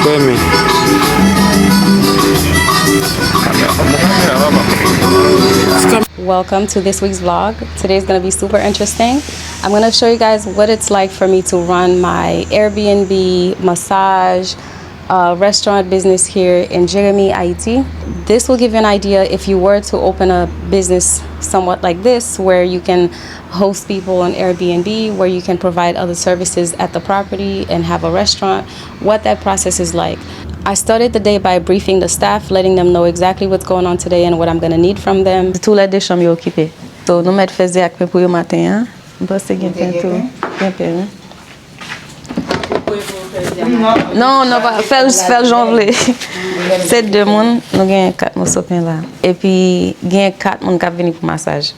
Créeme. Welcome to this week's vlog. Today is going to be super interesting. I'm going to show you guys what it's like for me to run my Airbnb massage restaurant business here in Jérémie, Haiti. This will give you an idea if you were to open a business somewhat like this, where you can host people on Airbnb, where you can provide other services at the property and have a restaurant, what that process is like. I started the day by briefing the staff, letting them know exactly what's going on today and what I'm going to need from them. Tous les deux chambres occupées. So nous mettre faisait avec pour le matin. On pense que gain pain tout, gain pain. Non, non pas faire janvier. C'est deux monde, nous gain 4 morceaux pain là. Et puis gain 4 monde qui venir pour massage.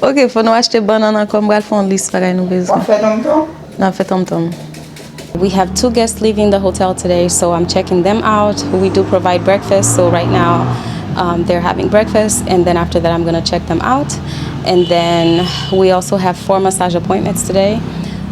OK, faut nous acheter banane comme bral fond liste pareil nous besoin. On fait tom-tom. Non, fait tom-tom. We have 2 guests leaving the hotel today, so I'm checking them out. We do provide breakfast, so right now they're having breakfast, and then after that I'm going to check them out. And then we also have 4 massage appointments today,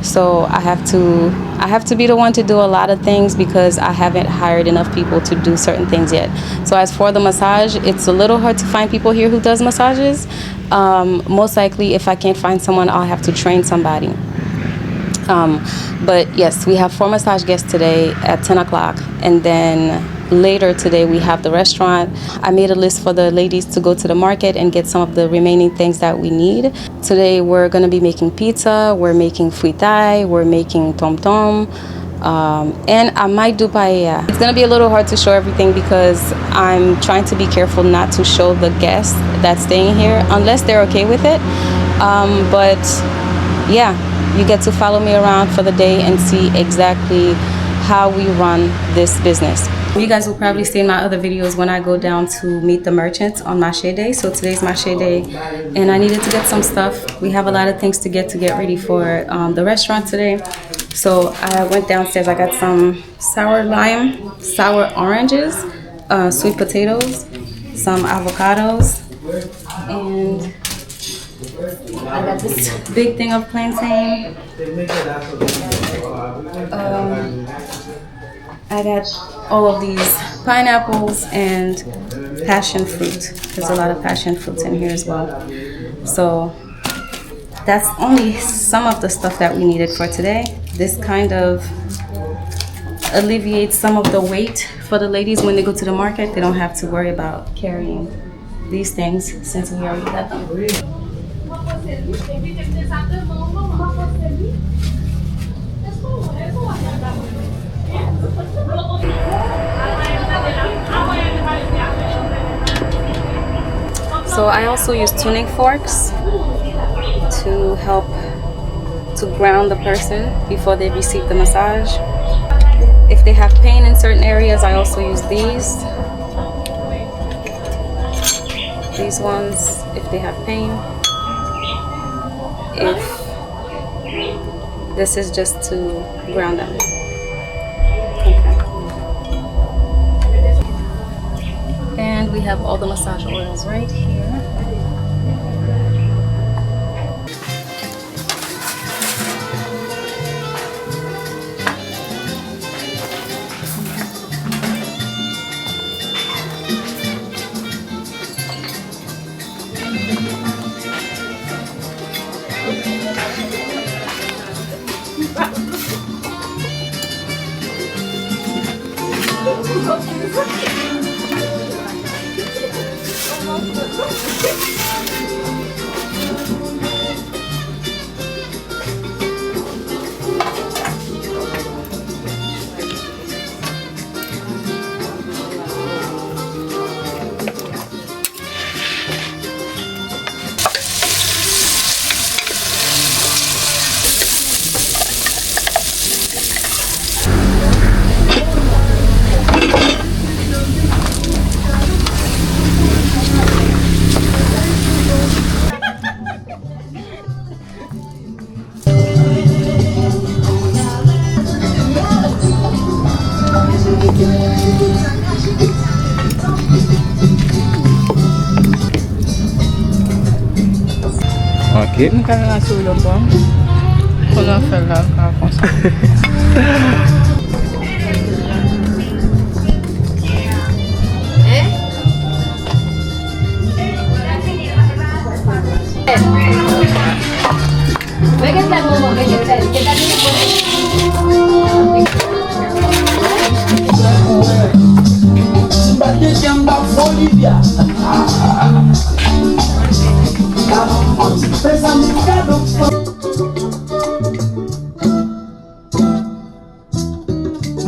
so I have to be the one to do a lot of things because I haven't hired enough people to do certain things yet. So as for the massage, it's a little hard to find people here who does massages. Most likely if I can't find someone, I'll have to train somebody. But yes, we have 4 massage guests today at 10 o'clock, and then later today we have the restaurant. I made a list for the ladies to go to the market and get some of the remaining things that we need. Today we're going to be making pizza, we're making fritai, we're making tom-tom, and I might do paella. It's going to be a little hard to show everything because I'm trying to be careful not to show the guests that's staying here unless they're okay with it. But yeah, you get to follow me around for the day and see exactly how we run this business. You guys will probably see in my other videos when I go down to meet the merchants on Marché Day. So today's Marché Day, and I needed to get some stuff. We have a lot of things to get ready for the restaurant today. So I went downstairs. I got some sour lime, sour oranges, sweet potatoes, some avocados, and I got this big thing of plantain. I got all of these pineapples and passion fruit. There's a lot of passion fruits in here as well. So that's only some of the stuff that we needed for today. This kind of alleviates some of the weight for the ladies when they go to the market. They don't have to worry about carrying these things since we already got them. So I also use tuning forks to help to ground the person before they receive the massage. If they have pain in certain areas, I also use these. These ones, if they have pain. If this is just to ground them. Okay. And we have all the massage oils right here. Ok. Nous allons sur le banc. On va faire là comme ça.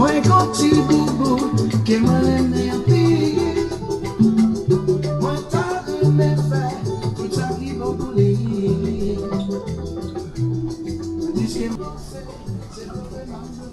Moi quand tu boubou, que moi l'aime un pays. Moi t'as aimé faire, tout ça qui va couler. Dis que moi c'est vraiment de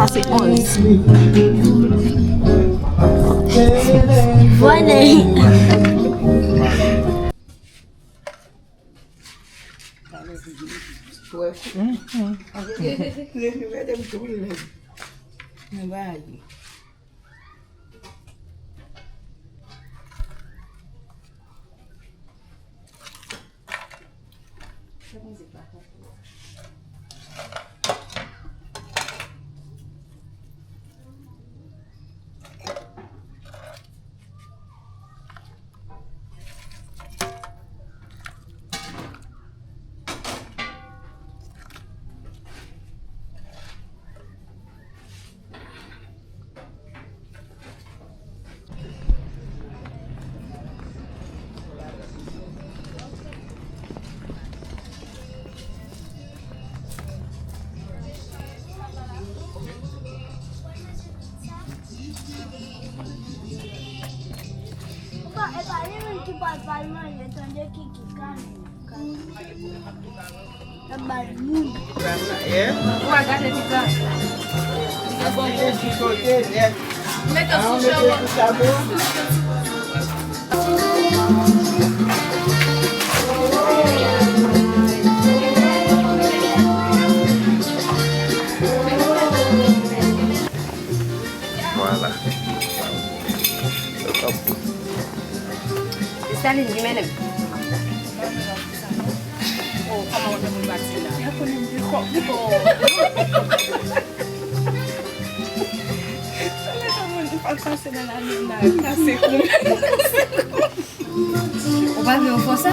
Ça c'est 11. Voilà. Papa, e pa li men ki pat palman, ye tande kiki. Voilà. Salin gimana? Oh, kamu udah membaca lah. Aku nanti kok gitu. Soalnya kamu dipaksa dengan anak kasihku. Opa meu força?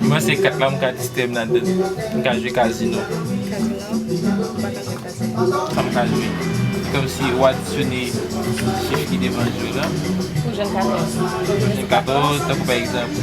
Moi, c'est 4 lames qui système dans le casino. Ça me jouer. Comme si on additionne chiffre qui devant jouer là. Ou jeune 14. Jeune 14, par exemple.